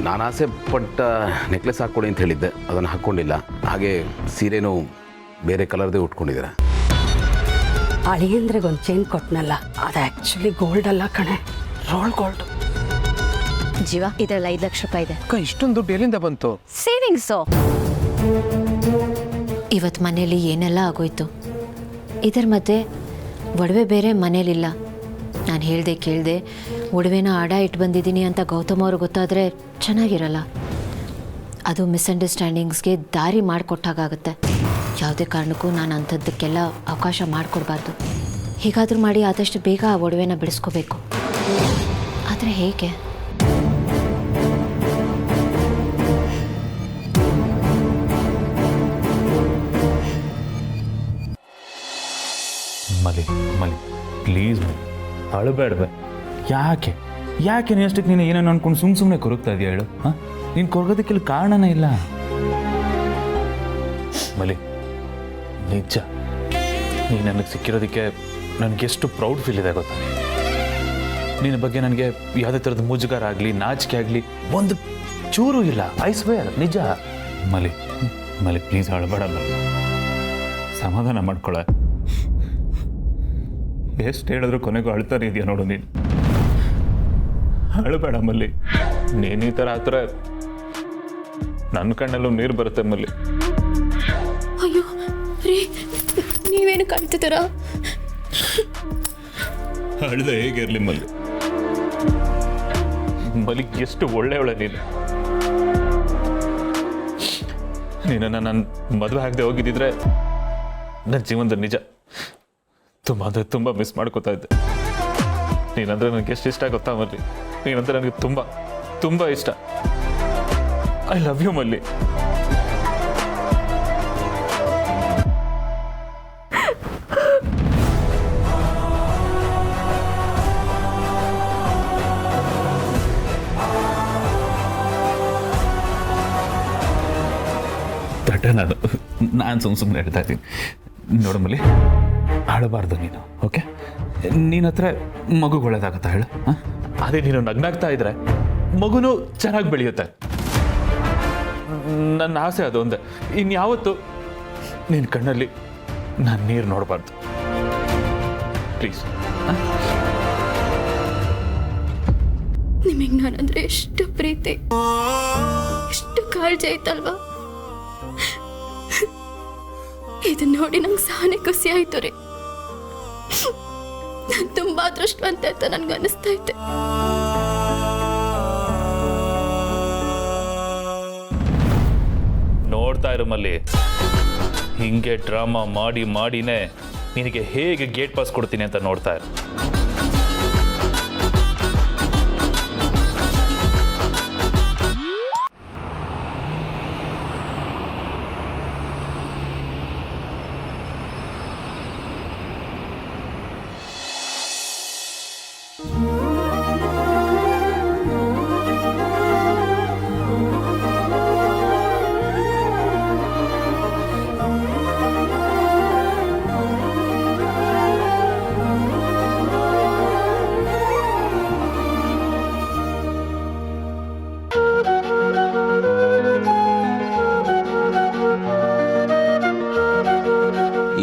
ನಾನು ಆಸೆ ಪಟ್ಟ ನೆಕ್ಲೆಸ್ ಹಾಕ್ಕೊಡಿ ಅಂತ ಹೇಳಿದ್ದೆ, ಅದನ್ನು ಹಾಕ್ಕೊಂಡಿಲ್ಲ. ಹಾಗೆ ಸೀರೆನೂ ಬೇರೆ ಕಲರ್ದೇ ಉಟ್ಕೊಂಡಿದ್ದೀರ. ಅಳಿಯಂದ್ರಿಗೆ ಒಂದು ಚೈನ್ ಕೊಟ್ಟನಲ್ಲ, ಅದು ಆ್ಯಕ್ಚುಲಿ ಗೋಲ್ಡ್ ಅಲ್ಲ ಕಣೆ, ರೋಲ್ ಗೋಲ್ಡು. ಜೀವ, ಇದರಲ್ಲಿ 5 ಲಕ್ಷ ರೂಪಾಯಿ ಇದೆ. ಇಷ್ಟೊಂದು ದುಡ್ಡು ಎಲ್ಲಿಂದ ಬಂತು? ಸೇವಿಂಗ್ಸು. ಇವತ್ತು ಮನೇಲಿ ಏನೆಲ್ಲ ಆಗೋಯ್ತು. ಇದರ ಮಧ್ಯೆ ಒಡವೆ ಬೇರೆ ಮನೇಲಿಲ್ಲ. ನಾನು ಹೇಳ್ದೆ ಕೇಳಿದೆ ಒಡವೆನ ಆಡ ಇಟ್ಟು ಬಂದಿದ್ದೀನಿ ಅಂತ ಗೌತಮ್ ಅವ್ರಿಗೆ ಗೊತ್ತಾದರೆ ಚೆನ್ನಾಗಿರಲ್ಲ. ಅದು ಮಿಸ್ಅಂಡರ್ಸ್ಟ್ಯಾಂಡಿಂಗ್ಸ್ಗೆ ದಾರಿ ಮಾಡಿಕೊಟ್ಟಾಗುತ್ತೆ. ಯಾವುದೇ ಕಾರಣಕ್ಕೂ ನಾನು ಅಂಥದ್ದಕ್ಕೆಲ್ಲ ಅವಕಾಶ ಮಾಡಿಕೊಡ್ಬಾರ್ದು. ಹೀಗಾದರೂ ಮಾಡಿ ಆದಷ್ಟು ಬೇಗ ಆ ಒಡವೆನ ಬಿಡಿಸ್ಕೋಬೇಕು. ಆದರೆ ಹೇಗೆ? ಮಲಿ ಪ್ಲೀಸ್ ಅಳಬೇಡ್ಬೆ. ಯಾಕೆ ನೀನಷ್ಟಕ್ಕೆ ನೀನು ಏನೇನು ಅನ್ಕೊಂಡು ಸುಮ್ಮನೆ ಕೊರಗ್ತಾ ಇದೆಯಾ ಹೇಳು? ಹಾಂ, ನೀನು ಕೊರಗೋದಕ್ಕೆಲ್ಲ ಕಾರಣನೇ ಇಲ್ಲ. ಮಲಿ, ನಿಜ ನೀನು ನನಗೆ ಸಿಕ್ಕಿರೋದಕ್ಕೆ ನನಗೆಷ್ಟು ಪ್ರೌಡ್ ಫೀಲ್ ಇದೆ ಗೊತ್ತಾ? ನಿನ್ನ ಬಗ್ಗೆ ನನಗೆ ಯಾವುದೇ ಥರದ ಮುಜುಗಾರ ಆಗಲಿ, ನಾಚಿಕೆ ಆಗಲಿ ಒಂದು ಚೂರು ಇಲ್ಲ. ಐ ಸ್ವೇರ್, ನಿಜ. ಮಲಿ ಪ್ಲೀಸ್ ಅಳಬೇಡಲ್ಲ, ಸಮಾಧಾನ ಮಾಡ್ಕೊಳ. ಎಷ್ಟು ಹೇಳಿದ್ರು ಕೊನೆಗೂ ಅಳ್ತಾನೆ ಇದೆಯಾ ನೋಡು ನೀನು. ಅಳಬೇಡ ಮಲ್ಲಿ. ನೀನು ಈ ಥರ ಹತ್ರ ನನ್ನ ಕಣ್ಣಲ್ಲೂ ನೀರು ಬರುತ್ತೆ ಮಲ್ಲಿ. ಅಯ್ಯೋ ರೀ, ನೀವೇನು ಕಾಣ್ತಿದ್ದೀರಾ? ಅಳ್ದೆ ಹೇಗಿರಲಿ ಮಲ್ಲಿ. ಮಲ್ಲಿ ಎಷ್ಟು ಒಳ್ಳೆಯವಳೆ ನೀನು. ನೀನನ್ನು ನಾನು ಮದುವೆ ಆಗದೆ ಹೋಗಿದ್ದಿದ್ರೆ ನನ್ನ ಜೀವನದ ನಿಜ ತುಂಬ ಅಂದರೆ ತುಂಬ ಮಿಸ್ ಮಾಡ್ಕೋತಾ ಇದ್ದೆ. ನೀನಂದರೆ ನನಗೆ ಎಷ್ಟು ಇಷ್ಟ ಗೊತ್ತಾ ಮಲ್ಲಿ? ನೀನಂದರೆ ನನಗೆ ತುಂಬ ತುಂಬ ಇಷ್ಟ. ಐ ಲವ್ ಯು ಮಲ್ಲಿ. ದಡ್ಡ ನಾನು ಸುಮ್ಮನೆ ಹೇಳ್ತಾ ಇದ್ದೀನಿ ನೋಡು ಮಲ್ಲಿ. ಅಳಬಾರ್ದು ನೀನು, ಓಕೆ? ನೀನ ಹತ್ರ ಮಗುಗೆ ಒಳ್ಳೇದಾಗತ್ತಾ ಹೇಳು? ಹಾಂ, ಅದೇ ನೀನು ನಗ್ನಾಗ್ತಾ ಇದ್ರೆ ಮಗುನು ಚೆನ್ನಾಗಿ ಬೆಳೆಯುತ್ತೆ. ನನ್ನ ಆಸೆ ಅದು ಒಂದೇ. ಇನ್ಯಾವತ್ತು ನಿನ್ನ ಕಣ್ಣಲ್ಲಿ ನಾನು ನೀರು ನೋಡಬಾರ್ದು ಪ್ಲೀಸ್. ನಿಮಗೆ ನಾನಂದ್ರೆ ಎಷ್ಟು ಪ್ರೀತಿ, ಎಷ್ಟು ಕಾಳಜಿ ಆಯ್ತಲ್ವಾ? ಇದನ್ನ ನೋಡಿ ನಂಗೆ ಸಾನೆ ಖುಷಿ ಆಯ್ತು ರೀ. ನಾನು ತುಂಬಾ ಅದೃಷ್ಟವಂತ ಅಂತ ನನ್ಗೆ ಅನಿಸ್ತಾ ಇದ್ದೆ. ನೋಡ್ತಾ ಇರು ಮಲ್ಲಿ, ಹಿಂಗೆ ಡ್ರಾಮಾ ಮಾಡಿನೇ ನಿನಗೆ ಹೇಗೆ ಗೇಟ್ ಪಾಸ್ ಕೊಡ್ತೀನಿ ಅಂತ ನೋಡ್ತಾ ಇರು.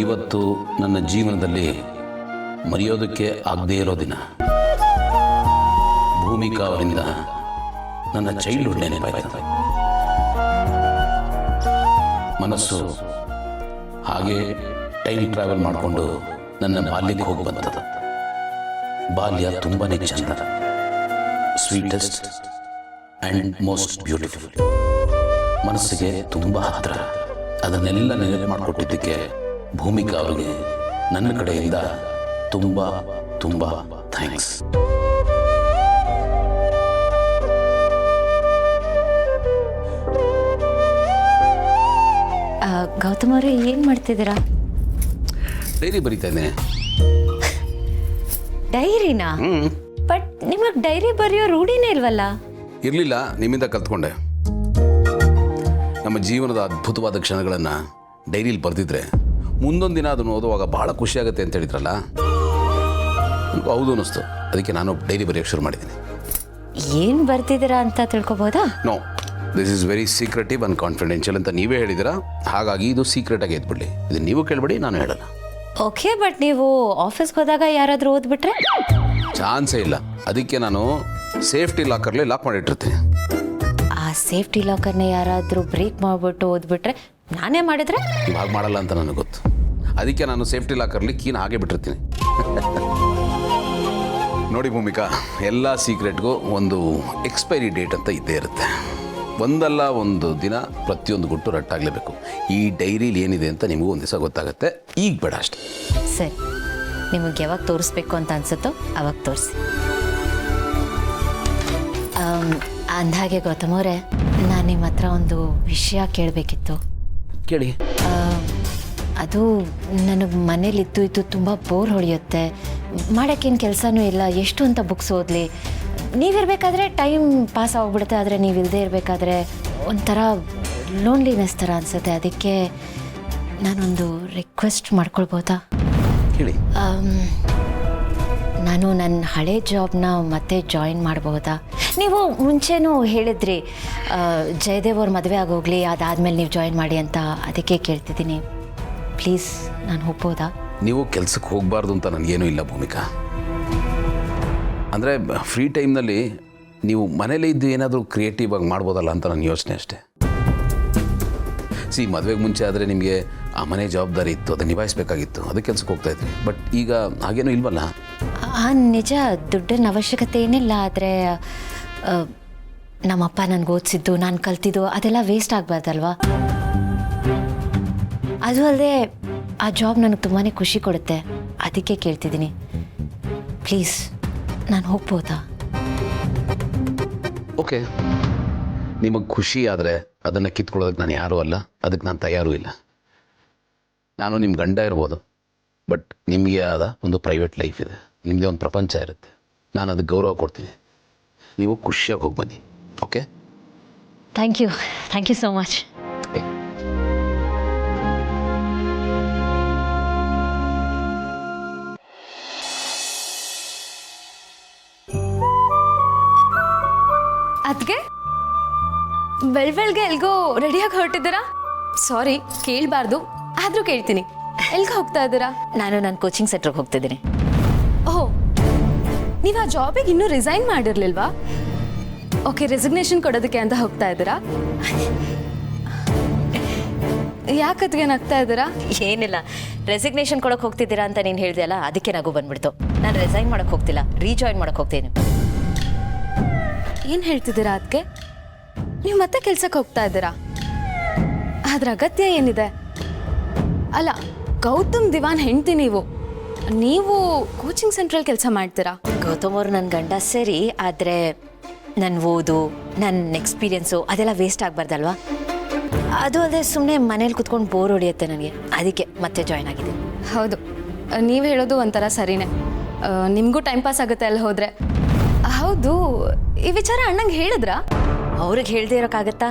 ಇವತ್ತು ನನ್ನ ಜೀವನದಲ್ಲಿ ಮರೆಯೋದಕ್ಕೆ ಆಗದೇ ಇರೋ ದಿನ. ಭೂಮಿಕಾ ಅವರಿಂದ ನನ್ನ ಚೈಲ್ಡ್ಹುಡ್ ನೆನಪಾಯ್ತು. ಮನಸ್ಸು ಹಾಗೆ ಟೈಮ್ ಟ್ರಾವೆಲ್ ಮಾಡಿಕೊಂಡು ನನ್ನ ಬಾಲ್ಯಕ್ಕೆ ಹೋಗಿ ಬಂದದ. ಬಾಲ್ಯ ತುಂಬಾನೇ ಚಂದ, ಸ್ವೀಟೆಸ್ಟ್ ಆ್ಯಂಡ್ ಮೋಸ್ಟ್ ಬ್ಯೂಟಿಫುಲ್. ಮನಸ್ಸಿಗೆ ತುಂಬ ಹತ್ತಿರ. ಅದನ್ನೆಲ್ಲ ನೆನಪು ಮಾಡಿಕೊಟ್ಟಿದ್ದಕ್ಕೆ ಭೂಮಿಕಾ ಅವರಿಗೆ ನನ್ನ ಕಡೆಯಿಂದ ತುಂಬ ತುಂಬ ಥ್ಯಾಂಕ್ಸ್. ಗೌತಮ್ ಅವರೇ, ಏನು ಮಾಡ್ತಿದ್ದೀರಾ? ಡೈರಿ ಬರೀತಾ ಇದ್ದೇನೆ. ಡೈರಿನಾ? ಬಟ್ ನಿಮಗೆ ಡೈರಿ ಬರೆಯೋ ರೂಢಿನೇ ಇಲ್ವಲ್ಲ? ಇರಲಿಲ್ಲ, ನಿಮ್ಮಿಂದ ಕಲ್ತ್ಕೊಂಡೆ. ನಮ್ಮ ಜೀವನದ ಅದ್ಭುತವಾದ ಕ್ಷಣಗಳನ್ನು ಡೈರಿಲಿ ಬರೆದಿದ್ರೆ ಮುಂದೊಂದು ದಿನ ಅದನ್ನು ಓದುವಾಗ ಭಾಳ ಖುಷಿಯಾಗುತ್ತೆ ಅಂತ ಹೇಳಿದ್ರಲ್ಲ, ಹೌದು ಅನ್ನಿಸ್ತು. ಅದಕ್ಕೆ ನಾನು ಡೈರಿ ಬರೆಯೋಕ್ಕೆ ಶುರು ಮಾಡಿದ್ದೀನಿ. ಏನು ಬರ್ತಿದ್ದೀರಾ ಅಂತ ತಿಳ್ಕೊಬೋದಾ? No, this is very secretive and confidential ಅಂತ ನೀವೇ ಹೇಳಿದ್ದೀರಾ. ಹಾಗಾಗಿ ಇದು ಸೀಕ್ರೆಟಾಗಿ ಇದ್ಬಿಡಲಿ. ಇದು ನೀವು ಕೇಳಬೇಡಿ, ನಾನು ಹೇಳಲ್ಲ. ಓಕೆ, ಬಟ್ ನೀವು ಆಫೀಸ್ಗೆ ಹೋದಾಗ ಯಾರಾದರೂ ಓದ್ಬಿಟ್ರೆ? ಚಾನ್ಸೇ ಇಲ್ಲ. ಅದಕ್ಕೆ ನಾನು ಸೇಫ್ಟಿ ಲಾಕರ್ಲಿ ಲಾಕ್ ಮಾಡಿಟ್ಟಿರ್ತೀನಿ. ಆ ಸೇಫ್ಟಿ ಲಾಕರ್ನ ಯಾರಾದರೂ ಬ್ರೇಕ್ ಮಾಡಿಬಿಟ್ಟು ಓದ್ಬಿಟ್ರೆ, ನಾನೇ ಮಾಡಿದ್ರೆ? ನೀವು ಹಾಗೆ ಮಾಡಲ್ಲ ಅಂತ ನನಗೆ ಗೊತ್ತು. ಅದಕ್ಕೆ ನಾನು ಸೇಫ್ಟಿ ಲಾಕರ್ಲಿ ಕೀನ ಹಾಗೆ ಬಿಟ್ಟಿರ್ತೀನಿ. ನೋಡಿ ಭೂಮಿಕಾ, ಎಲ್ಲ ಸೀಕ್ರೆಟ್ಗೂ ಒಂದು ಎಕ್ಸ್ಪೈರಿ ಡೇಟ್ ಅಂತ ಇದ್ದೇ ಇರುತ್ತೆ. ಒಂದಲ್ಲ ಒಂದು ದಿನ ಪ್ರತಿಯೊಂದು ಗುಟ್ಟು ರಟ್ಟಾಗಲೇಬೇಕು. ಈ ಡೈರಿಲಿ ಏನಿದೆ ಅಂತ ನಿಮಗೂ ಒಂದು ದಿವಸ ಗೊತ್ತಾಗುತ್ತೆ. ಈಗ ಬೇಡ ಅಷ್ಟೆ. ಸರಿ, ನಿಮಗೆ ಯಾವಾಗ ತೋರಿಸ್ಬೇಕು ಅಂತ ಅನ್ಸುತ್ತೋ ಅವಾಗ ತೋರಿಸಿ. ಅಂದಹಾಗೆ ಗೌತಮ್ ಅವರೇ, ನಾನು ನಿಮ್ಮ ಹತ್ರ ಒಂದು ವಿಷಯ ಕೇಳಬೇಕಿತ್ತು. ಕೇಳಿ. ಅದು ನನಗೆ ಮನೇಲಿ ಇದ್ದು ತುಂಬ ಬೋರ್ ಹೊಡೆಯುತ್ತೆ. ಮಾಡೋಕ್ಕೇನು ಕೆಲಸನೂ ಇಲ್ಲ. ಎಷ್ಟು ಅಂತ ಬುಕ್ಸ್ ಓದಲಿ? ನೀವಿರಬೇಕಾದ್ರೆ ಟೈಮ್ ಪಾಸ್ ಆಗಿಬಿಡುತ್ತೆ, ಆದರೆ ನೀವು ಇಲ್ಲದೆ ಇರಬೇಕಾದ್ರೆ ಒಂಥರ ಲೋನ್ಲಿನೆಸ್ ಥರ ಅನಿಸುತ್ತೆ. ಅದಕ್ಕೆ ನಾನೊಂದು ರಿಕ್ವೆಸ್ಟ್ ಮಾಡ್ಕೊಳ್ಬೋದಾ? ಹೇಳಿ. ನಾನು ನನ್ನ ಹಳೆ ಜಾಬ್ನ ಮತ್ತೆ ಜಾಯಿನ್ ಮಾಡ್ಬೋದಾ? ನೀವು ಮುಂಚೆನೂ ಹೇಳಿದ್ರಿ ಜಯದೇವ್ ಅವ್ರ ಮದುವೆ ಆಗೋಗ್ಲಿ, ಅದಾದಮೇಲೆ ನೀವು ಜಾಯಿನ್ ಮಾಡಿ ಅಂತ. ಅದಕ್ಕೆ ಕೇಳ್ತಿದ್ದೀನಿ, ಪ್ಲೀಸ್ ನಾನು ಒಪ್ಬೋದಾ? ನೀವು ಕೆಲಸಕ್ಕೆ ಹೋಗಬಾರ್ದು ಅಂತ ನನಗೇನೂ ಇಲ್ಲ ಭೂಮಿಕಾ. ಅಂದರೆ ಫ್ರೀ ಟೈಮ್ನಲ್ಲಿ ನೀವು ಮನೇಲೇ ಇದ್ದು ಏನಾದರೂ ಕ್ರಿಯೇಟಿವ್ ಆಗಿ ಮಾಡ್ಬೋದಲ್ಲ ಅಂತ ನನ್ನ ಯೋಚನೆ ಅಷ್ಟೇ. ಮದುವೆಗೆ ಮುಂಚೆ ಆದರೆ ನಿಮಗೆ ಆ ಮನೆ ಜವಾಬ್ದಾರಿ ಇತ್ತು, ಅದನ್ನು ನಿಭಾಯಿಸಬೇಕಾಗಿತ್ತು, ಅದಕ್ಕೆ ಕೆಲಸಕ್ಕೆ ಹೋಗ್ತಾಯಿದ್ರಿ. ಬಟ್ ಈಗ ಹಾಗೇನೂ ಇಲ್ವಲ್ಲ? ನಿಜ, ದುಡ್ಡಿನ ಅವಶ್ಯಕತೆ ಏನಿಲ್ಲ. ಆದರೆ ನಮ್ಮಪ್ಪ ನನಗೆ ಓದಿಸಿದ್ದು, ನಾನು ಕಲ್ತಿದ್ದು ಅದೆಲ್ಲ ವೇಸ್ಟ್ ಆಗಬಾರ್ದಲ್ವಾ? ಅದು ಅಲ್ಲದೆ ಆ ಜಾಬ್ ನನಗೆ ತುಂಬಾ ಖುಷಿ ಕೊಡುತ್ತೆ. ಅದಕ್ಕೆ ಕೇಳ್ತಿದ್ದೀನಿ, ಪ್ಲೀಸ್ ನಾನು ಹೋಗ್ಬೋದಾ? ಓಕೆ, ನಿಮಗೆ ಖುಷಿ ಆದರೆ ಅದನ್ನು ಕಿತ್ಕೊಳ್ಳೋದಕ್ಕೆ ನಾನು ಯಾರೂ ಅಲ್ಲ, ಅದಕ್ಕೆ ನಾನು ತಯಾರೂ ಇಲ್ಲ. ನಾನು ನಿಮ್ಮ ಗಂಡ ಇರ್ಬೋದು, ಬಟ್ ನಿಮಗೆ ಆದ ಒಂದು ಪ್ರೈವೇಟ್ ಲೈಫ್ ಇದೆ, ನಿಮ್ಮದೇ ಒಂದು ಪ್ರಪಂಚ ಇರುತ್ತೆ. ನಾನು ಅದಕ್ಕೆ ಗೌರವ ಕೊಡ್ತೀನಿ. ನೀವು ಖುಷಿಯಾಗಿ ಹೋಗಿ ಬನ್ನಿ. Okay? Thank you so much. ಅದಕ್ಕೆ ಬೆಳಗ್ಗೆ ಎಲ್ಗೋ ರೆಡಿಯಾಗಿ ಹೊರಟಿದ್ದೀರಾ? ಸಾರಿ, ಕೇಳಬಾರ್ದು, ಆದರೂ ಕೇಳ್ತೀನಿ. ಎಲ್ಗೆ ಹೋಗ್ತಾ ಇದ್ದೀರಾ? ನಾನು ನನ್ನ ಕೋಚಿಂಗ್ ಸೆಂಟ್ರಿಗೆ ಹೋಗ್ತಿದ್ದೀನಿ. ಓಹ್, ನೀವು ಆ ಜಾಬಿಗೆ ಇನ್ನೂ ರಿಸೈನ್ ಮಾಡಿರಲಿಲ್ವಾ? ಓಕೆ, ರೆಸಿಗ್ನೇಷನ್ ಕೊಡೋದಕ್ಕೆ ಅಂತ ಹೋಗ್ತಾ ಇದ್ದೀರಾ? ಯಾಕತ್ಗೆ ನಗ್ತಾ ಇದ್ದೀರಾ? ಏನಿಲ್ಲ, ರೆಸಿಗ್ನೇಷನ್ ಕೊಡೋಕೆ ಹೋಗ್ತಿದ್ದೀರಾ ಅಂತ ನೀನು ಹೇಳಿದೆಯಲ್ಲ, ಅದಕ್ಕೆ ನಗು ಬಂದ್ಬಿಡ್ತು. ನಾನು ರಿಸೈನ್ ಮಾಡೋಕ್ಕೆ ಹೋಗ್ತಿಲ್ಲ, ರೀಜಾಯಿನ್ ಮಾಡೋಕ್ಕೆ ಹೋಗ್ತೀನಿ. ಏನು ಹೇಳ್ತಿದ್ದೀರಾ ಅದಕ್ಕೆ? ನೀವು ಮತ್ತೆ ಕೆಲ್ಸಕ್ಕೆ ಹೋಗ್ತಾ ಇದ್ದೀರಾ? ಅದ್ರ ಅಗತ್ಯ ಏನಿದೆ? ಅಲ್ಲ, ಗೌತಮ್ ದಿವಾನ್ ಹೆಂಡ್ತಿ ನೀವು ಕೋಚಿಂಗ್ ಸೆಂಟ್ರಲ್ಲಿ ಕೆಲಸ ಮಾಡ್ತೀರಾ? ಗೌತಮ್ ಅವರು ನನ್ನ ಗಂಡ ಸರಿ, ಆದರೆ ನನ್ನ ಓದು, ನನ್ನ ಎಕ್ಸ್ಪೀರಿಯನ್ಸು ಅದೆಲ್ಲ ವೇಸ್ಟ್ ಆಗಬಾರ್ದಲ್ವಾ? ಅದು ಅದೇ ಸುಮ್ಮನೆ ಮನೇಲಿ ಕುತ್ಕೊಂಡು ಬೋರ್ ಹೊಡೆಯುತ್ತೆ ನನಗೆ. ಅದಕ್ಕೆ ಮತ್ತೆ ಜಾಯ್ನ್ ಆಗಿದೆ. ಹೌದು, ನೀವು ಹೇಳೋದು ಒಂಥರ ಸರಿನೇ. ನಿಮಗೂ ಟೈಮ್ ಪಾಸ್ ಆಗುತ್ತೆ ಅಲ್ಲಿ ಹೋದರೆ. ಹೌದು, ಈ ವಿಚಾರ ಅಣ್ಣಂಗೆ ಹೇಳಿದ್ರಾ? ಅವ್ರಿಗೆ ಹೇಳದೇ ಇರೋಕ್ಕಾಗತ್ತಾ?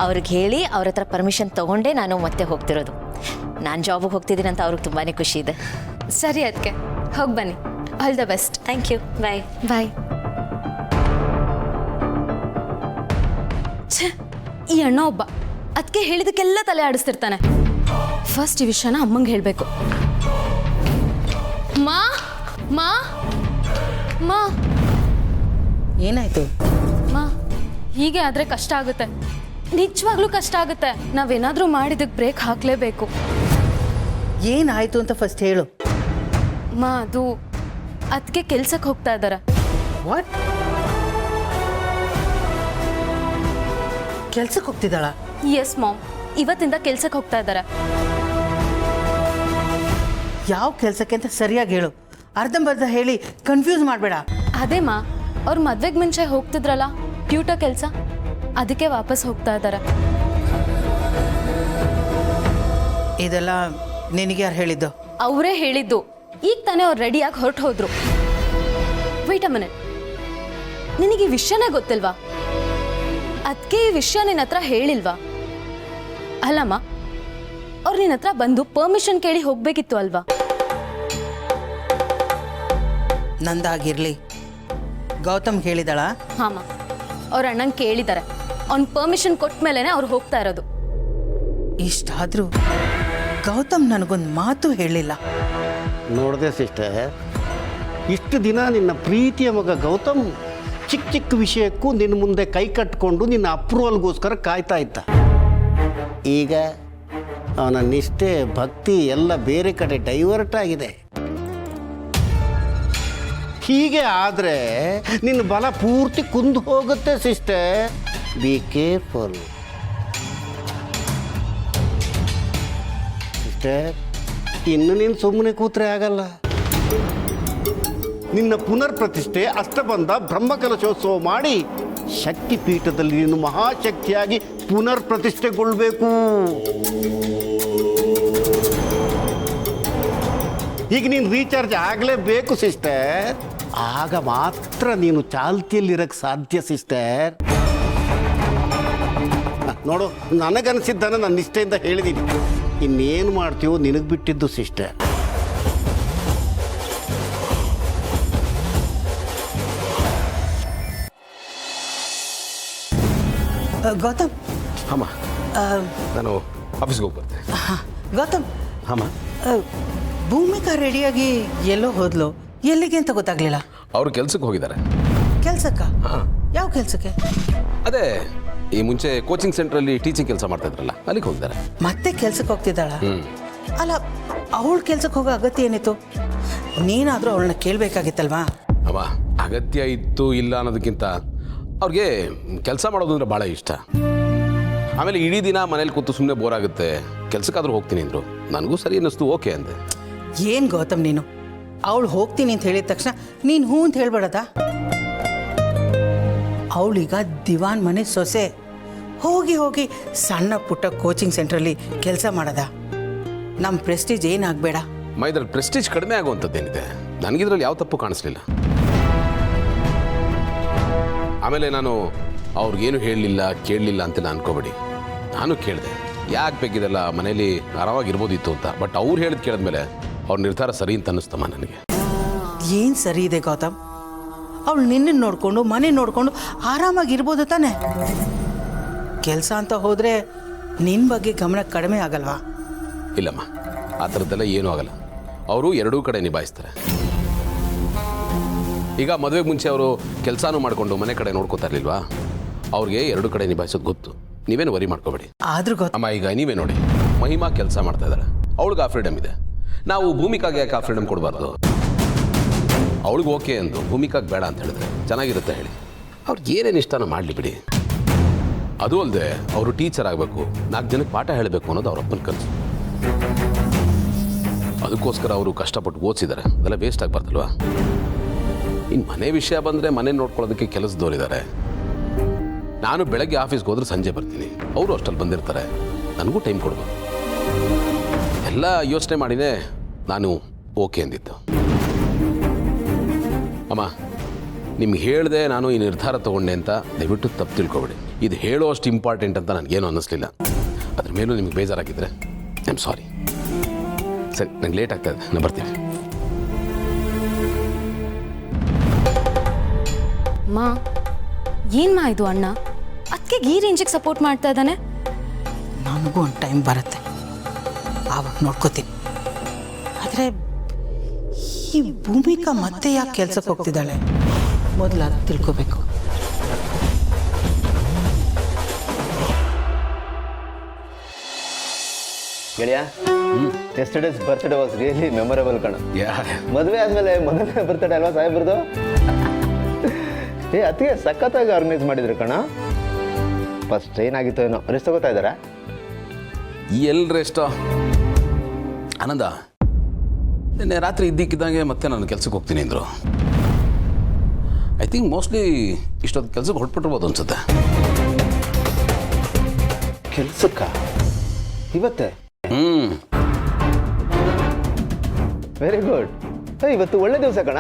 ಅವ್ರಿಗೆ ಹೇಳಿ ಅವ್ರ ಹತ್ರ ಪರ್ಮಿಷನ್ ತೊಗೊಂಡೇ ನಾನು ಮತ್ತೆ ಹೋಗ್ತಿರೋದು. ನಾನು ಜಾಬಿಗೆ ಹೋಗ್ತಿದ್ದೀನಿ ಅಂತ ಅವ್ರಿಗೆ ತುಂಬಾ ಖುಷಿ ಇದೆ. ಸರಿ, ಅದಕ್ಕೆ ಹೋಗಿ ಬನ್ನಿ. All the best. Thank you. Bye. Bye. ಛೇ, ಈ ಅಣ್ಣ ಒಬ್ಬ ಅದಕ್ಕೆ ಹೇಳಿದಕ್ಕೆಲ್ಲ ತಲೆ ಆಡಿಸ್ತಿರ್ತಾನೆ. ಫಸ್ಟ್ ಈ ವಿಷಯನ ಅಮ್ಮಂಗೆ ಹೇಳಬೇಕು. ಮಾ ಮಾ ಮಾ ಏನಾಯ್ತು? ಮಾ, ಹೀಗೆ ಆದರೆ ಕಷ್ಟ ಆಗುತ್ತೆ, ನಿಜವಾಗ್ಲೂ ಕಷ್ಟ ಆಗುತ್ತೆ. ನಾವೇನಾದರೂ ಮಾಡಿದಕ್ಕೆ ಬ್ರೇಕ್ ಹಾಕಲೇಬೇಕು. ಏನಾಯ್ತು ಅಂತ ಫಸ್ಟ್ ಹೇಳು. ಮಾ, ಅದು ಅದಕ್ಕೆ ಕೆಲ್ಸಕ್ಕೆ ಹೋಗ್ತಾ ಇದ್ದಾರೆ. ವಾಟ್? ಕೆಲ್ಸಕ್ಕೆ ಹೋಗ್ತಿದ್ದಾಳ? ಎಸ್ ಮಾಮ್, ಇವತ್ತಿಂದ ಕೆಲ್ಸಕ್ಕೆ ಹೋಗ್ತಾ ಇದ್ದಾರೆ. ಯಾವ ಕೆಲಸಕ್ಕೆ ಅಂತ ಸರಿಯಾಗಿ ಹೇಳು. ಅರ್ಧಂಬರ್ಧ ಹೇಳಿ ಕನ್ಫ್ಯೂಸ್ ಮಾಡಬೇಡ. ಅದೇ ಮಾ, ಅವ್ರ ಮದ್ವೆಗೆ ಮುಂಚೆ ಹೋಗ್ತಿದ್ರಲ್ಲ ಟ್ಯೂಟರ್ ಕೆಲಸ, ಅದಕ್ಕೆ ವಾಪಸ್ ಹೋಗ್ತಾ ಇದ್ದಾರೆ. ಇದೆಲ್ಲ ನಿನಗೆ ಯಾರು ಹೇಳಿದ್ದು? ಅವರೇ ಹೇಳಿದ್ದು. ಈಗ ತಾನೇ ಅವ್ರು ರೆಡಿಯಾಗಿ ಹೊರಟು ಹೋದ್ರು. ವೇಟ್ ಅ ಮಿನಿಟ್, ನಿನಗೆ ಈ ವಿಷಯನೇ ಗೊತ್ತಿಲ್ವಾ? ಅದಕ್ಕೆ ಈ ವಿಷಯ ನಿನ್ನ ಹತ್ರ ಹೇಳಿಲ್ವಾ? ಅಲ್ಲಮ್ಮ, ಅವ್ರು ನಿನ್ನ ಹತ್ರ ಬಂದು ಪರ್ಮಿಷನ್ ಕೇಳಿ ಹೋಗ್ಬೇಕಿತ್ತು ಅಲ್ವಾ? ನಂದಾಗಿರ್ಲಿ, ಗೌತಮ್ ಹೇಳಿದಳ? ಹಾಂ ಅವ್ರ ಅಣ್ಣಂಗೆ ಕೇಳಿದ್ದಾರೆ. ಅವ್ನ ಪರ್ಮಿಷನ್ ಕೊಟ್ಟ ಮೇಲೇ ಅವ್ರು ಹೋಗ್ತಾ ಇರೋದು. ಇಷ್ಟಾದರೂ ಗೌತಮ್ ನನಗೊಂದು ಮಾತು ಹೇಳಿಲ್ಲ. ನೋಡಿದೆ ಸಿಸ್ಟರ್, ಇಷ್ಟು ದಿನ ನಿನ್ನ ಪ್ರೀತಿಯ ಮಗ ಗೌತಮ್ ಚಿಕ್ಕ ಚಿಕ್ಕ ವಿಷಯಕ್ಕೂ ನಿನ್ನ ಮುಂದೆ ಕೈ ಕಟ್ಟಿಕೊಂಡು ನಿನ್ನ ಅಪ್ರೂವಲ್ಗೋಸ್ಕರ ಕಾಯ್ತಾ ಇದ್ದ. ಈಗ ಅವನ ನಿಷ್ಠೆ ಭಕ್ತಿ ಎಲ್ಲ ಬೇರೆ ಕಡೆ ಡೈವರ್ಟ್ ಆಗಿದೆ. ಹೀಗೆ ಆದರೆ ನಿನ್ನ ಬಲ ಪೂರ್ತಿ ಕುಂದು ಹೋಗುತ್ತೆ ಸಿಸ್ಟರ್. Be careful sister. ಇನ್ನು ನೀನು ಸುಮ್ಮನೆ ಕೂತ್ರೆ ಆಗಲ್ಲ. ನಿನ್ನ ಪುನರ್ ಪ್ರತಿಷ್ಠೆ ಅಷ್ಟಬಂಧ ಬ್ರಹ್ಮಕಲಶೋತ್ಸವ ಮಾಡಿ ಶಕ್ತಿ ಪೀಠದಲ್ಲಿ ನೀನು ಮಹಾಶಕ್ತಿಯಾಗಿ ಪುನರ್ ಪ್ರತಿಷ್ಠೆಗೊಳ್ಬೇಕು. ಈಗ ನೀನು ರೀಚಾರ್ಜ್ ಆಗಲೇಬೇಕು ಸಿಸ್ಟರ್. ಆಗ ಮಾತ್ರ ನೀನು ಚಾಲ್ತಿಯಲ್ಲಿರಕ್ಕೆ ಸಾಧ್ಯ ಸಿಸ್ಟರ್. ನೋಡು, ನನಗನ್ಸಿದ್ದನ್ನು ನಾನು ನಿಷ್ಠೆಯಿಂದ ಹೇಳಿದ್ದೀನಿ. ಇನ್ನೇನು ಮಾಡ್ತೀವೋ ನಿನಗೆ ಬಿಟ್ಟಿದ್ದು ಸಿಸ್ಟರ್. ಗೌತಮ್, ಅಮ್ಮ ನಾನು ಆಫೀಸ್ಗೆ ಹೋಗಿ ಬರ್ತೀನಿ. ಗೌತಮ್, ಅಮ್ಮ ಭೂಮಿಕಾ ರೆಡಿಯಾಗಿ ಎಲ್ಲೋ ಹೋದ್ಲು, ಎಲ್ಲಿಗೆ ಅಂತ ಗೊತ್ತಾಗ್ಲಿಲ್ಲ. ಅವರು ಕೆಲ್ಸಕ್ಕೆ ಹೋಗಿದ್ದಾರೆ. ಕೆಲ್ಸಕ್ಕ? ಯಾವ ಕೆಲ್ಸಕ್ಕೆ? ಅದೇ ಈ ಮುಂಚೆ ಕೋಚಿಂಗ್ ಸೆಂಟ್ರಲ್ಲಿ ಟೀಚಿಂಗ್ ಕೆಲಸ ಮಾಡ್ತಾ ಇದ್ರಲ್ಲ, ಅಲ್ಲಿಗೆ ಹೋಗಿದ್ದಾರೆ. ಮತ್ತೆ ಕೆಲ್ಸಕ್ಕೆ ಹೋಗ್ತಿದ್ದಾಳ? ಅಲ್ಲ, ಅವಳು ಕೆಲ್ಸಕ್ಕೆ ಹೋಗೋ ಅಗತ್ಯ ಏನಿತ್ತು? ನೀನಾದರೂ ಅವಳನ್ನ ಕೇಳಬೇಕಾಗಿತ್ತಲ್ವಾ? ಅವ ಅಗತ್ಯ ಇತ್ತು ಇಲ್ಲ ಅನ್ನೋದಕ್ಕಿಂತ ಅವ್ರಿಗೆ ಕೆಲಸ ಮಾಡೋದು ಅಂದರೆ ಭಾಳ ಇಷ್ಟ. ಆಮೇಲೆ ಇಡೀ ದಿನ ಮನೇಲಿ ಕೂತು ಸುಮ್ಮನೆ ಬೋರ್ ಆಗುತ್ತೆ, ಕೆಲ್ಸಕ್ಕಾದ್ರೂ ಹೋಗ್ತೀನಿ ಅಂದರು. ನನಗೂ ಸರಿ ಅನ್ನಿಸ್ತು, ಓಕೆ ಅಂದೆ. ಏನು ಗೌತಮ್ ನೀನು, ಅವಳು ಹೋಗ್ತೀನಿ ಅಂತ ಹೇಳಿದ ತಕ್ಷಣ ನೀನು ಹ್ಞೂ ಅಂತ ಹೇಳ್ಬೇಡದ? ಅವಳೀಗ ದಿವಾನ್ ಮನೆ ಸೊಸೆ, ಹೋಗಿ ಹೋಗಿ ಸಣ್ಣ ಪುಟ್ಟ ಕೋಚಿಂಗ್ ಸೆಂಟ್ರಲ್ಲಿ ಕೆಲಸ ಮಾಡದ? ನಮ್ಮ ಪ್ರೆಸ್ಟೀಜ್ ಏನಾಗಬೇಡ. ಇದ್ರಲ್ಲಿ ಪ್ರೆಸ್ಟೀಜ್ ಕಡಿಮೆ ಆಗುವಂಥದ್ದೇನಿದೆ? ನನಗಿದ್ರಲ್ಲಿ ಯಾವ ತಪ್ಪು ಕಾಣಿಸ್ಲಿಲ್ಲ. ಆಮೇಲೆ ನಾನು ಅವ್ರಿಗೇನು ಹೇಳಲಿಲ್ಲ ಕೇಳಲಿಲ್ಲ ಅಂತ ಅನ್ಕೋಬೇಡಿ. ನಾನು ಕೇಳಿದೆ, ಯಾಕೆ ಬೇಕಿದೆಲ್ಲ ಮನೇಲಿ ಆರಾಮಾಗಿರ್ಬೋದಿತ್ತು ಅಂತ. ಬಟ್ ಅವ್ರು ಹೇಳಿದ್ ಕೇಳಿದ್ಮೇಲೆ ಅವ್ರ ನಿರ್ಧಾರ ಸರಿ ಅಂತ ಅನ್ನಿಸ್ತಮ್ಮ ನನಗೆ. ಏನು ಸರಿ ಇದೆ ಗೌತಮ್? ಅವಳು ನಿನ್ನನ್ನು ನೋಡಿಕೊಂಡು ಮನೆ ನೋಡಿಕೊಂಡು ಆರಾಮಾಗಿರ್ಬೋದು ತಾನೆ? ಕೆಲಸ ಅಂತ ಹೋದರೆ ನಿನ್ನ ಬಗ್ಗೆ ಗಮನ ಕಡಿಮೆ ಆಗಲ್ವಾ? ಇಲ್ಲಮ್ಮ, ಆ ಥರದ್ದೆಲ್ಲ ಏನೂ ಆಗಲ್ಲ. ಅವರು ಎರಡೂ ಕಡೆ ನಿಭಾಯಿಸ್ತಾರೆ. ಈಗ ಮದುವೆಗೆ ಮುಂಚೆ ಅವರು ಕೆಲಸನೂ ಮಾಡಿಕೊಂಡು ಮನೆ ಕಡೆ ನೋಡ್ಕೋತಾ ಇರಲಿಲ್ವಾ? ಅವ್ರಿಗೆ ಎರಡೂ ಕಡೆ ನಿಭಾಯಿಸೋದು ಗೊತ್ತು. ನೀವೇನು ವರಿ ಮಾಡ್ಕೋಬೇಡಿ. ಆದ್ರೂ ಗೊತ್ತು ಅಮ್ಮ, ಈಗ ನೀವೇ ನೋಡಿ, ಮಹಿಮಾ ಕೆಲಸ ಮಾಡ್ತಾ ಇದ್ದಾಳೆ, ಅವಳಿಗೆ ಆ ಫ್ರೀಡಮ್ ಇದೆ. ನಾವು ಭೂಮಿಕಾಗೆ ಯಾಕೆ ಆ ಫ್ರೀಡಮ್ ಕೊಡಬಾರ್ದು? ಅವಳಿಗೆ ಓಕೆ ಅಂದು ಭೂಮಿಕಾಗೆ ಬೇಡ ಅಂತ ಹೇಳಿದ್ರೆ ಚೆನ್ನಾಗಿರುತ್ತೆ ಹೇಳಿ. ಅವ್ರಿಗೆ ಏನೇನು ಇಷ್ಟನೋ ಮಾಡಲಿ ಬಿಡಿ. ಅದು ಅಲ್ಲದೆ ಅವರು ಟೀಚರ್ ಆಗಬೇಕು, 4 ಜನಕ್ಕೆ ಪಾಠ ಹೇಳಬೇಕು ಅನ್ನೋದು ಅವ್ರ ಅಪ್ಪನ ಕನಸು. ಅದಕ್ಕೋಸ್ಕರ ಅವರು ಕಷ್ಟಪಟ್ಟು ಓದಿಸಿದ್ದಾರೆ. ಅದೆಲ್ಲ ವೇಸ್ಟ್ ಆಗಬಾರ್ದಲ್ವಾ? ಇನ್ನು ಮನೆ ವಿಷಯ ಬಂದರೆ ಮನೆ ನೋಡ್ಕೊಳ್ಳೋದಕ್ಕೆ ಕೆಲಸದವರಿದ್ದಾರೆ. ನಾನು ಬೆಳಗ್ಗೆ ಆಫೀಸ್ಗೆ ಹೋದ್ರೆ ಸಂಜೆ ಬರ್ತೀನಿ, ಅವರು ಅಷ್ಟಲ್ಲಿ ಬಂದಿರ್ತಾರೆ. ನನಗೂ ಟೈಮ್ ಕೊಡ್ಬೇಕು. ಎಲ್ಲ ಯೋಚನೆ ಮಾಡಿನೇ ನಾನು ಓಕೆ ಅಂದಿದ್ದು. ಅಮ್ಮ, ನಿಮ್ಗೆ ಹೇಳಿದೆ ನಾನು ಈ ನಿರ್ಧಾರ ತೊಗೊಂಡೆ ಅಂತ ದಯವಿಟ್ಟು ತಪ್ಪು ತಿಳ್ಕೊಬೇಡಿ. ಇದು ಹೇಳೋ ಅಷ್ಟು ಇಂಪಾರ್ಟೆಂಟ್ ಅಂತ ನನಗೇನು ಅನ್ನಿಸ್ಲಿಲ್ಲ. ಅದ್ರ ಮೇಲೂ ನಿಮ್ಗೆ ಬೇಜಾರಾಗಿದ್ದರೆ ಐ ಆಮ್ ಸಾರಿ. ಸರಿ, ನಂಗೆ ಲೇಟ್ ಆಗ್ತಾ ಇದೆ, ನಾನು ಬರ್ತೀನಿ. ಮಾ, ಏನು ಮಾ ಇದು ಅಣ್ಣ? ಅದಕ್ಕೆ ಈ ರೇಂಜಿಗೆ ಸಪೋರ್ಟ್ ಮಾಡ್ತಾ ಇದ್ದಾನೆ. ನನಗೂ ಒಂದು ಟೈಮ್ ಬರುತ್ತೆ, ಆವಾಗ ನೋಡ್ಕೋತೀನಿ. ಆದರೆ ಈ ಭೂಮಿಕಾ ಮತ್ತೆ ಯಾಕೆ ಕೆಲ್ಸಕ್ಕೆ ಹೋಗ್ತಿದ್ದಾಳೆ? ಮೊದಲು ಅದು ತಿಳ್ಕೋಬೇಕು. ಗೆಳೆಯ, ಎಸ್ಟರ್ಡೇಸ್ ಬರ್ತ್ಡೇ ವಾಸ್ ರಿಯಲಿ ಮೆಮೊರೇಬಲ್ ಕಣ. ಮದುವೆ ಆದಮೇಲೆ ಮೊದಲನೇ ಬರ್ತಡೇ ಅಲ್ವಾ ಸಾಹೇಬ್ರದು? ಅದಕ್ಕೆ ಸಖತ್ತಾಗಿ ಆರ್ಗನೈಸ್ ಮಾಡಿದ್ರು ಕಣ. ಫಸ್ಟ್ ಏನಾಗಿತ್ತು ಏನೋ, ರೆಸ್ಟ್ ತಗೋತಾ ಇದ್ದಾರಾ? ಎಲ್ಲಿ ರೆಸ್ಟೋ ಆನಂದ, ನಿನ್ನೆ ರಾತ್ರಿ ಇದ್ದಕ್ಕಿದ್ದಂಗೆ ಮತ್ತೆ ನಾನು ಕೆಲ್ಸಕ್ಕೆ ಹೋಗ್ತೀನಿ ಅಂದರು. ಐ ಥಿಂಕ್ ಮೋಸ್ಟ್ಲಿ ಇಷ್ಟೊಂದು ಕೆಲ್ಸಕ್ಕೆ ಹೊರಟ್ಬಿಟ್ಟಿರ್ಬೋದು ಅನ್ಸುತ್ತೆ. ಕೆಲ್ಸಕ್ಕ ಇವತ್ತೇ? Very good. ಇವತ್ತು ಒಳ್ಳೆ ದಿವಸ ಕಣ.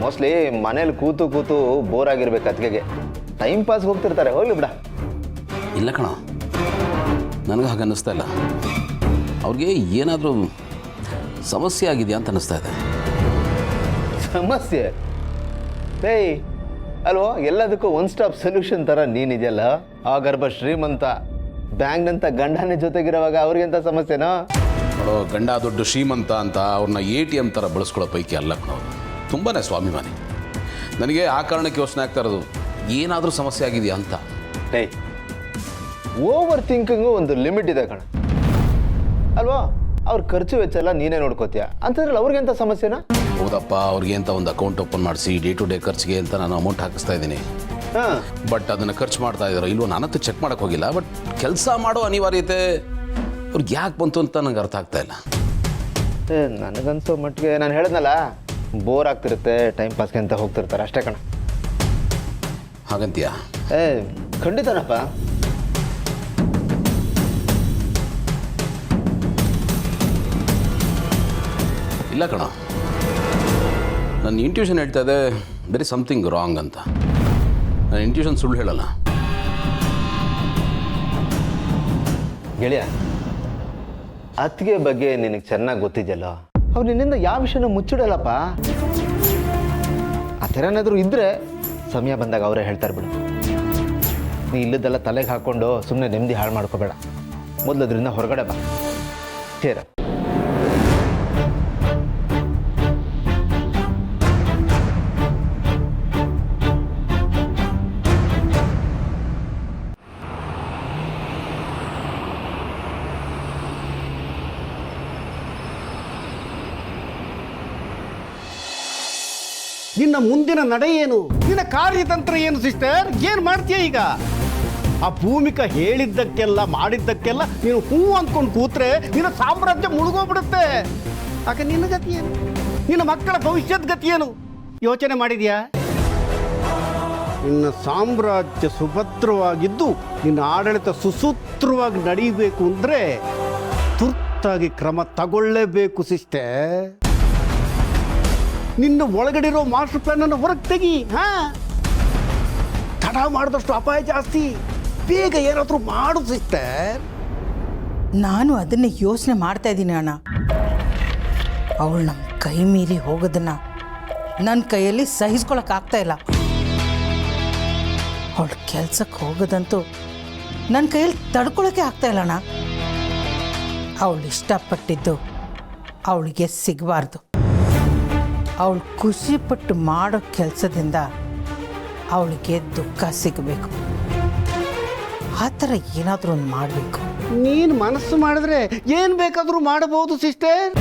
ಮೋಸ್ಟ್ಲಿ ಮನೇಲಿ ಕೂತು ಕೂತು ಬೋರ್ ಆಗಿರ್ಬೇಕು, ಅದಕ್ಕೆ ಟೈಮ್ ಪಾಸ್ ಹೋಗ್ತಿರ್ತಾರೆ. ಹೋಗ್ಲಿ ಬಿಡ. ಇಲ್ಲ ಕಣ, ನನಗೆ ಹಾಗೆ ಅನ್ನಿಸ್ತಾ ಇಲ್ಲ. ಅವ್ರಿಗೆ ಏನಾದರೂ ಸಮಸ್ಯೆ ಆಗಿದೆಯಾ ಅಂತ ಅನ್ನಿಸ್ತಾ ಇದೆ. ಸಮಸ್ಯೆ? ಅಲ್ವೋ ಎಲ್ಲದಕ್ಕೂ ಒನ್ ಸ್ಟಾಪ್ ಸೊಲ್ಯೂಷನ್ ಥರ ನೀನಿದೆಯಲ್ಲ ಆ ಗರ್ಭ ಶ್ರೀಮಂತ ಬ್ಯಾಂಕ್ನಂತ ಗಂಡನೇ ಜೊತೆಗಿರುವಾಗ ಅವ್ರಿಗೆಂತ ಸಮಸ್ಯೆನೋ? ನೋಡೋ, ಗಂಡ ದೊಡ್ಡ ಶ್ರೀಮಂತ ಅಂತ ಅವ್ರನ್ನ ATM ಥರ ಬಳಸ್ಕೊಳ್ಳೋ ಪೈಕಿ ಅಲ್ಲ ಕಣೋ. ತುಂಬಾ ಸ್ವಾಭಿಮಾನಿ. ನನಗೆ ಆ ಕಾರಣಕ್ಕೆ ಯೋಚನೆ ಆಗ್ತಾ ಇರೋದು, ಏನಾದರೂ ಸಮಸ್ಯೆ ಆಗಿದೆಯಾ ಅಂತ. ಡೇ, ಓವರ್ ಥಿಂಕಿಂಗು ಒಂದು ಲಿಮಿಟ್ ಇದೆ ಕಣ ಅಲ್ವಾ? ಅವ್ರ ಖರ್ಚು ವೆಚ್ಚ ಎಲ್ಲ ನೀನೇ ನೋಡ್ಕೋತೀಯ ಅಂತಂದ್ರೆ ಅವ್ರಿಗೆಂತ ಸಮಸ್ಯೆನಾ? ಹೌದಪ್ಪ, ಅವ್ರಿಗೆ ಅಂತ ಒಂದು ಅಕೌಂಟ್ ಓಪನ್ ಮಾಡಿಸಿ ಡೇ ಟು ಡೇ ಖರ್ಚಿಗೆ ಅಂತ ನಾನು ಅಮೌಂಟ್ ಹಾಕಿಸ್ತಾ ಇದ್ದೀನಿ. ಹಾಂ, ಬಟ್ ಅದನ್ನು ಖರ್ಚು ಮಾಡ್ತಾ ಇದ್ದಾರೋ ಇಲ್ವೋ ನಾನಂತೂ ಚೆಕ್ ಮಾಡೋಕ್ಕೆ ಹೋಗಿಲ್ಲ. ಬಟ್ ಕೆಲಸ ಮಾಡೋ ಅನಿವಾರ್ಯತೆ ಅವ್ರಿಗೆ ಯಾಕೆ ಬಂತು ಅಂತ ನಂಗೆ ಅರ್ಥ ಆಗ್ತಾ ಇಲ್ಲ. ನನಗನ್ಸೋ ಮಟ್ಟಿಗೆ ನಾನು ಹೇಳಿದ್ನಲ್ಲ, ಬೋರ್ ಆಗ್ತಿರುತ್ತೆ, ಟೈಮ್ ಪಾಸ್ಗೆ ಅಂತ ಹೋಗ್ತಿರ್ತಾರೆ ಅಷ್ಟೇ ಕಣ. ಹಾಗಂತೀಯಾ? ಖಂಡಿತನಪ್ಪ. ಇಲ್ಲ ಕಣ, ನನ್ನ ಇಂಟ್ಯೂಷನ್ ಹೇಳ್ತಾ ಇದೆ ವೆರಿ ಸಮಥಿಂಗ್ ರಾಂಗ್ ಅಂತ. ನನ್ನ ಇಂಟ್ಯೂಷನ್ ಸುಳ್ಳು ಹೇಳಲ್ಲ. ಗೆಳೆಯ, ಅತ್ತಿಗೆ ಬಗ್ಗೆ ನಿನಗೆ ಚೆನ್ನಾಗಿ ಗೊತ್ತಿದೆಯಲ್ಲ, ಅವ್ರು ನಿನ್ನಿಂದ ಯಾವ ವಿಷಯನ ಮುಚ್ಚಿಡಲ್ಲಪ್ಪ. ಆ ಥರ ಏನಾದರೂ ಇದ್ದರೆ ಸಮಯ ಬಂದಾಗ ಅವರೇ ಹೇಳ್ತಾರೆ ಬಿಡು. ನೀ ಇಲ್ಲದೆಲ್ಲ ತಲೆಗೆ ಹಾಕ್ಕೊಂಡು ಸುಮ್ಮನೆ ನೆಮ್ಮದಿ ಹಾಳು ಮಾಡ್ಕೋಬೇಡ. ಮೊದಲು ಅದರಿಂದ ಹೊರಗಡೆ ಬಾ. ಸೇರ ನಿನ್ನ ಮುಂದಿನ ನಡೆ ಏನು? ನಿನ್ನ ಕಾರ್ಯತಂತ್ರ ಏನು ಸಿಸ್ಟರ್? ಏನು ಮಾಡ್ತೀಯ ಈಗ? ಆ ಭೂಮಿಕ ಹೇಳಿದ್ದಕ್ಕೆಲ್ಲ ಮಾಡಿದ್ದಕ್ಕೆಲ್ಲ ನೀನು ಹೂ ಅಂದ್ಕೊಂಡು ಕೂತ್ರೆ ನಿನ್ನ ಸಾಮ್ರಾಜ್ಯ ಮುಳುಗೋಗ್ಬಿಡುತ್ತೆ. ಆಗ ನಿನ್ನ ಗತಿ ಏನು? ನಿನ್ನ ಮಕ್ಕಳ ಭವಿಷ್ಯದ ಗತಿ ಏನು ಯೋಚನೆ ಮಾಡಿದ್ಯಾ? ನಿನ್ನ ಸಾಮ್ರಾಜ್ಯ ಸುಭದ್ರವಾಗಿದ್ದು ನಿನ್ನ ಆಡಳಿತ ಸುಸೂತ್ರವಾಗಿ ನಡೀಬೇಕು ಅಂದರೆ ತುರ್ತಾಗಿ ಕ್ರಮ ತಗೊಳ್ಳೇಬೇಕು ಸಿಸ್ಟರ್. ನಿನ್ನ ಒಳಗಡಿರೋ ಮಾಸ್ಟರ್ ಪ್ಲಾನ್ ಅನ್ನು ಹೊರಗೆ ತೆಗಿ. ತಡ ಮಾಡಿದಷ್ಟು ಅಪಾಯ ಜಾಸ್ತಿ. ಬೇಗ ಏನಾದರೂ ಮಾಡು ಸಿಸ್ಟರ್. ನಾನು ಅದನ್ನೇ ಯೋಚನೆ ಮಾಡ್ತಾ ಇದ್ದೀನಿ ಅಣ್ಣ. ಅವಳು ನಮ್ಮ ಕೈ ಮೀರಿ ಹೋಗೋದನ್ನ ನನ್ನ ಕೈಯಲ್ಲಿ ಸಹಿಸ್ಕೊಳಕ್ಕಾಗ್ತಾ ಇಲ್ಲ. ಅವಳು ಕೆಲ್ಸಕ್ಕೆ ಹೋಗೋದಂತೂ ನನ್ನ ಕೈಯಲ್ಲಿ ತಡ್ಕೊಳಕ್ಕೆ ಆಗ್ತಾ ಇಲ್ಲ ಅಣ್ಣ. ಅವಳು ಇಷ್ಟಪಟ್ಟಿದ್ದು ಅವಳಿಗೆ ಸಿಗಬಾರ್ದು. ಅವಳು ಖುಷಿಪಟ್ಟು ಮಾಡೋ ಕೆಲಸದಿಂದ ಅವಳಿಗೆ ದುಃಖ ಸಿಗಬೇಕು. ಆ ಥರ ಏನಾದರೂ ಒಂದು ಮಾಡಬೇಕು. ನೀನು ಮನಸ್ಸು ಮಾಡಿದ್ರೆ ಏನು ಬೇಕಾದರೂ ಮಾಡಬಹುದು ಸಿಸ್ಟರ್.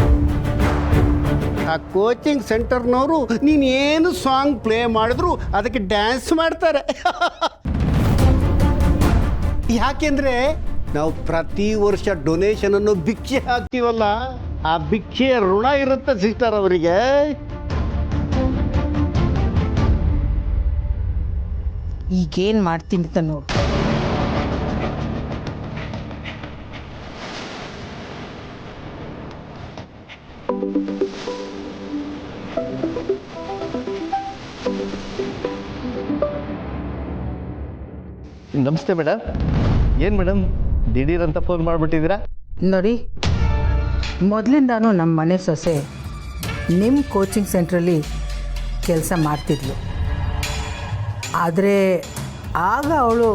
ಆ ಕೋಚಿಂಗ್ ಸೆಂಟರ್ನವರು ನೀನು ಏನು ಸಾಂಗ್ ಪ್ಲೇ ಮಾಡಿದ್ರು ಅದಕ್ಕೆ ಡ್ಯಾನ್ಸ್ ಮಾಡ್ತಾರೆ. ಯಾಕೆಂದ್ರೆ ನಾವು ಪ್ರತಿ ವರ್ಷ ಡೊನೇಷನನ್ನು ಭಿಕ್ಷೆ ಹಾಕ್ತೀವಲ್ಲ, ಆ ಭಿಕ್ಷೆಯ ಋಣ ಇರುತ್ತೆ ಸಿಸ್ಟರ್ ಅವರಿಗೆ. ಈಗೇನು ಮಾಡ್ತೀನಿ ಅಂತ ನೋಡು. ನಮಸ್ತೆ ಮೇಡಮ್. ಏನು ಮೇಡಮ್ ದಿಢೀರ್ ಅಂತ ಫೋನ್ ಮಾಡಿಬಿಟ್ಟಿದ್ದೀರಾ? ನೋಡಿ, ಮೊದಲಿಂದಾನು ನಮ್ಮ ಮನೆ ಸೊಸೆ ನಿಮ್ಮ ಕೋಚಿಂಗ್ ಸೆಂಟ್ರಲ್ಲಿ ಕೆಲಸ ಮಾಡ್ತಿದ್ಲು. ಆದರೆ ಆಗ ಅವಳು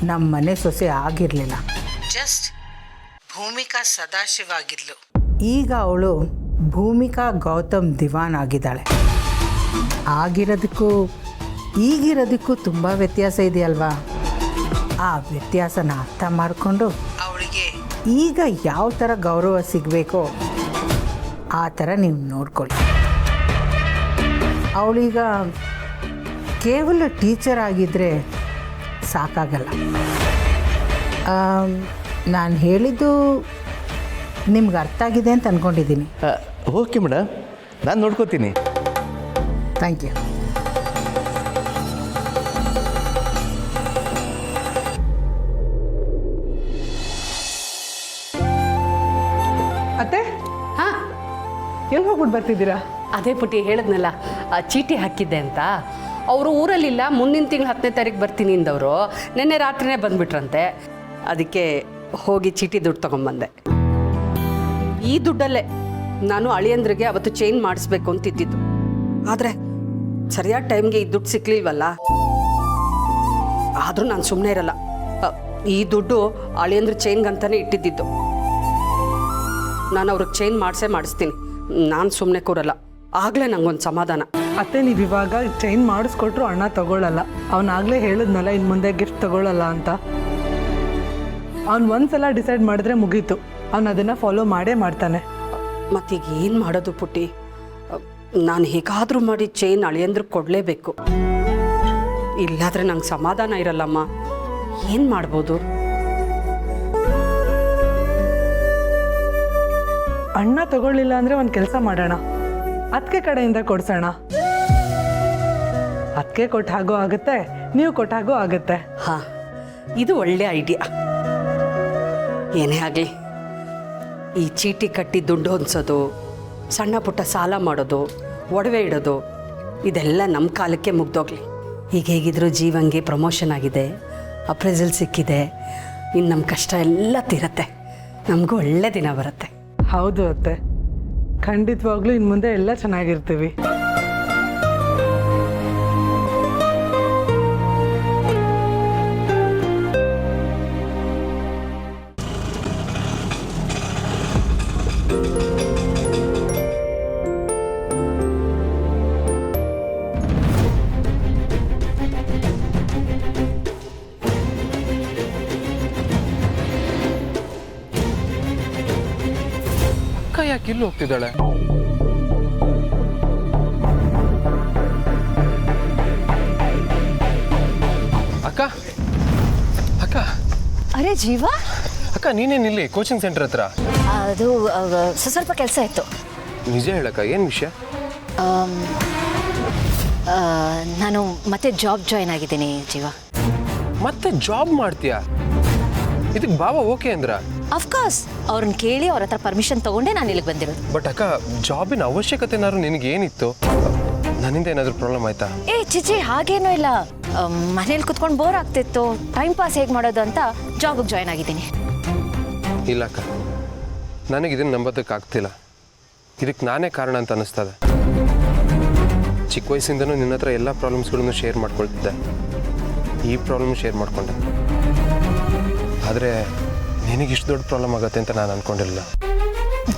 ನಮ್ಮ ಮನೆ ಸೊಸೆ ಆಗಿರಲಿಲ್ಲ, ಜಸ್ಟ್ ಭೂಮಿಕಾ ಸದಾಶಿವ ಆಗಿದ್ಲು. ಈಗ ಅವಳು ಭೂಮಿಕಾ ಗೌತಮ್ ದಿವಾನ್ ಆಗಿದ್ದಾಳೆ. ಆಗಿರೋದಕ್ಕೂ ಈಗಿರೋದಕ್ಕೂ ತುಂಬ ವ್ಯತ್ಯಾಸ ಇದೆಯಲ್ವಾ? ಆ ವ್ಯತ್ಯಾಸನ ಅರ್ಥ ಮಾಡಿಕೊಂಡು ಅವಳಿಗೆ ಈಗ ಯಾವ ಥರ ಗೌರವ ಸಿಗಬೇಕೋ ಆ ಥರ ನೀವು ನೋಡ್ಕೊಳ್ಳಿ. ಅವಳೀಗ ಕೇವಲ ಟೀಚರ್ ಆಗಿದ್ದರೆ ಸಾಕಾಗಲ್ಲ. ನಾನು ಹೇಳಿದ್ದು ನಿಮ್ಗೆ ಅರ್ಥ ಆಗಿದೆ ಅಂತ ಅಂದ್ಕೊಂಡಿದ್ದೀನಿ. ಓಕೆ ಮೇಡಮ್, ನಾನು ನೋಡ್ಕೋತೀನಿ. Thank you. ಅತ್ತೆ, ಹಾಂ, ಎಲ್ಲಿ ಹೋಗ್ಬಿಟ್ಟು ಬರ್ತಿದ್ದೀರಾ? ಅದೇ ಪುಟಿ ಹೇಳಿದ್ನಲ್ಲ, ಆ ಚೀಟಿ ಹಾಕಿದ್ದೆ ಅಂತ. ಅವರು ಊರಲ್ಲಿಲ್ಲ, ಮುಂದಿನ ತಿಂಗಳು 10ನೇ ತಾರೀಕು ಬರ್ತೀನಿ ಅಂದವರು. ನಿನ್ನೆ ರಾತ್ರಿನೇ ಬಂದುಬಿಟ್ರಂತೆ. ಅದಕ್ಕೆ ಹೋಗಿ ಚೀಟಿ ದುಡ್ಡು ತೊಗೊಂಬಂದೆ. ಈ ದುಡ್ಡಲ್ಲೇ ನಾನು ಅಳಿಯಂದ್ರಿಗೆ ಅವತ್ತು ಚೇಂಜ್ ಮಾಡಿಸ್ಬೇಕು ಅಂತಿದ್ದಿದ್ದು. ಆದರೆ ಸರಿಯಾದ ಟೈಮ್ಗೆ ಈ ದುಡ್ಡು ಸಿಕ್ಲಿಲ್ವಲ್ಲ. ಆದರೂ ನಾನು ಸುಮ್ಮನೆ ಇರಲ್ಲ. ಈ ದುಡ್ಡು ಅಳಿಯಂದ್ರ ಚೈನ್ಗಂತಾನೆ ಇಟ್ಟಿದ್ದಿದ್ದು. ನಾನು ಅವ್ರಿಗೆ ಚೈನ್ ಮಾಡಿಸ್ತೀನಿ. ನಾನು ಸುಮ್ಮನೆ ಕೂರಲ್ಲ. ಆಗಲೇ ನಂಗೊಂದು ಸಮಾಧಾನ. ಅತ್ತೆ ನೀವು ಇವಾಗ ಚೈನ್ ಮಾಡಿಸ್ಕೊಟ್ರು ಅಣ್ಣ ತಗೊಳ್ಳಲ್ಲ. ಅವನಾಗಲೇ ಹೇಳಿದ್ನಲ್ಲ ಇನ್ನು ಮುಂದೆ ಗಿಫ್ಟ್ ತಗೊಳ್ಳಲ್ಲ ಅಂತ. ಅವ್ನು ಒಂದ್ಸಲ ಡಿಸೈಡ್ ಮಾಡಿದ್ರೆ ಮುಗೀತು. ಅವನು ಅದನ್ನು ಫಾಲೋ ಮಾಡೇ ಮಾಡ್ತಾನೆ. ಮತ್ತೀಗ ಏನು ಮಾಡೋದು ಪುಟ್ಟಿ? ನಾನು ಹೇಗಾದರೂ ಮಾಡಿ ಚೈನ್ ಅಳಿಯಂದ್ರೆ ಕೊಡಲೇಬೇಕು. ಇಲ್ಲಾದರೆ ನಂಗೆ ಸಮಾಧಾನ ಇರಲ್ಲಮ್ಮ. ಏನು ಮಾಡ್ಬೋದು? ಅಣ್ಣ ತಗೊಳ್ಳಿಲ್ಲ ಅಂದರೆ ಒಂದು ಕೆಲಸ ಮಾಡೋಣ, ಅದಕ್ಕೆ ಕಡೆಯಿಂದ ಕೊಡ್ಸೋಣ. ಅದಕ್ಕೆ ಕೊಟ್ಟ ಹಾಗೂ ಆಗುತ್ತೆ, ನೀವು ಕೊಟ್ಟ ಹಾಗೂ ಆಗುತ್ತೆ. ಹಾಂ, ಇದು ಒಳ್ಳೆ ಐಡಿಯಾ. ಏನೇ ಆಗಲಿ, ಈ ಚೀಟಿ ಕಟ್ಟಿ ದುಡ್ಡು ಹೊಂದಿಸೋದು, ಸಣ್ಣ ಪುಟ್ಟ ಸಾಲ ಮಾಡೋದು, ಒಡವೆ ಇಡೋದು, ಇದೆಲ್ಲ ನಮ್ಮ ಕಾಲಕ್ಕೆ ಮುಗ್ದೋಗ್ಲಿ. ಈಗ ಹೇಗಿದ್ರು ಜೀವಂಗೆ ಪ್ರಮೋಷನ್ ಆಗಿದೆ, ಅಪ್ರೈಸಲ್ ಸಿಕ್ಕಿದೆ. ಇನ್ನು ನಮ್ಮ ಕಷ್ಟ ಎಲ್ಲ ತೀರತ್ತೆ, ನಮಗೂ ಒಳ್ಳೆ ದಿನ ಬರುತ್ತೆ. ಹೌದು ಅತ್ತೆ, ಖಂಡಿತವಾಗ್ಲೂ ಇನ್ನು ಮುಂದೆ ಎಲ್ಲ ಚೆನ್ನಾಗಿರ್ತೀವಿ. ಅಕ್ಕ ಯಾಕೆ ಇಲ್ಲಿ ಹೋಗ್ತಿದ್ದಾಳೆ? ಅಕ್ಕ ಅಕ್ಕ ಅರೆ ಜೀವ, ಅಕ್ಕ ನೀನೇನಿಲ್ಲಿ ಕೋಚಿಂಗ್ ಸೆಂಟರ್ ಹತ್ರ? ಅದು ಸ್ವಲ್ಪ ಕೆಲಸ ಇತ್ತು. ನಿಜ ಹೇಳಕ್ಕ, ಏನು ವಿಷಯ? ನಾನು ಮತ್ತೆ ಜಾಬ್ ಜಾಯ್ನ್ ಆಗಿದ್ದೀನಿ ಜೀವ. ಮತ್ತೆ ಜಾಬ್ ಮಾಡ್ತೀಯಾ? ಇದಕ್ಕೆ ಬಾಬಾ ಓಕೆ ಅಂದ್ರ? ಅಫ್ಕೋರ್ಸ್, ಅವ್ರನ್ನ ಕೇಳಿ ಅವ್ರ ಹತ್ರ ಪರ್ಮಿಷನ್ ತಗೊಂಡೆ ನಾನು ಇಲ್ಲಿಗೆ ಬಂದಿರೋದು. ಬಟ್ ಅಕ್ಕ, ಜಾಬಿನ ಅವಶ್ಯಕತೆ ಏನಾದ್ರು ನಿನಗೆ ಏನಿತ್ತು? ನನ್ನಿಂದ ಏನಾದರೂ ಪ್ರಾಬ್ಲಮ್ ಆಯ್ತಾ? ಏ ಚಿಚಿ, ಹಾಗೇನೂ ಇಲ್ಲ. ಮನೇಲಿ ಕುತ್ಕೊಂಡು ಬೋರ್ ಆಗ್ತಿತ್ತು, ಟೈಮ್ ಪಾಸ್ ಹೇಗೆ ಮಾಡೋದು ಅಂತ ಜಾಬಿಗೆ ಜಾಯ್ನ್ ಆಗಿದ್ದೀನಿ. ಇಲ್ಲ ಅಕ್ಕ, ನನಗೆ ಇದನ್ನು ನಂಬೋದಕ್ಕಾಗ್ತಿಲ್ಲ. ಇದಕ್ಕೆ ನಾನೇ ಕಾರಣ ಅಂತ ಅನ್ನಿಸ್ತದೆ. ಚಿಕ್ಕ ವಯಸ್ಸಿಂದನೂ ನಿನ್ನ ಹತ್ರ ಎಲ್ಲ ಪ್ರಾಬ್ಲಮ್ಸ್ಗಳನ್ನು ಶೇರ್ ಮಾಡ್ಕೊಳ್ತಿದ್ದೆ. ಈ ಪ್ರಾಬ್ಲಮ್ ಶೇರ್ ಮಾಡಿಕೊಂಡೆ. ಆದರೆ ನಿನಗಿಷ್ಟು ದೊಡ್ಡ ಪ್ರಾಬ್ಲಮ್ ಆಗುತ್ತೆ ಅಂತ ನಾನು ಅಂದ್ಕೊಂಡಿರಲಿಲ್ಲ.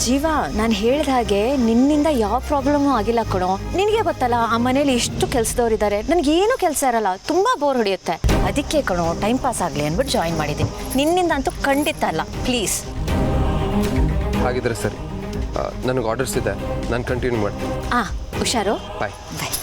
ಜೀವ, ನಾನು ಹೇಳಿದ ಹಾಗೆ ನಿನ್ನಿಂದ ಯಾವ ಪ್ರಾಬ್ಲಮ್ಮು ಆಗಿಲ್ಲ ಕಣೋ. ನಿನಗೆ ಗೊತ್ತಲ್ಲ, ಆ ಮನೇಲಿ ಎಷ್ಟು ಕೆಲಸದವ್ರಿದ್ದಾರೆ, ನನಗೇನು ಕೆಲಸ ಇರಲ್ಲ, ತುಂಬ ಬೋರ್ ಹೊಡೆಯುತ್ತೆ. ಅದಕ್ಕೆ ಕಣೋ, ಟೈಮ್ ಪಾಸ್ ಆಗಲಿ ಅಂದ್ಬಿಟ್ಟು ಜಾಯಿನ್ ಮಾಡಿದ್ದೀನಿ. ನಿನ್ನಿಂದ ಅಂತೂ ಖಂಡಿತ ಅಲ್ಲ, ಪ್ಲೀಸ್. ಹಾಗಿದ್ರೆ ಸರಿ, ನನಗೆ ಆರ್ಡರ್ಸ್ ಇದೆ, ನಾನು ಕಂಟಿನ್ಯೂ ಮಾಡ್ತೀನಿ. ಹುಷಾರು. ಬಾಯ್. ಬಾಯ್.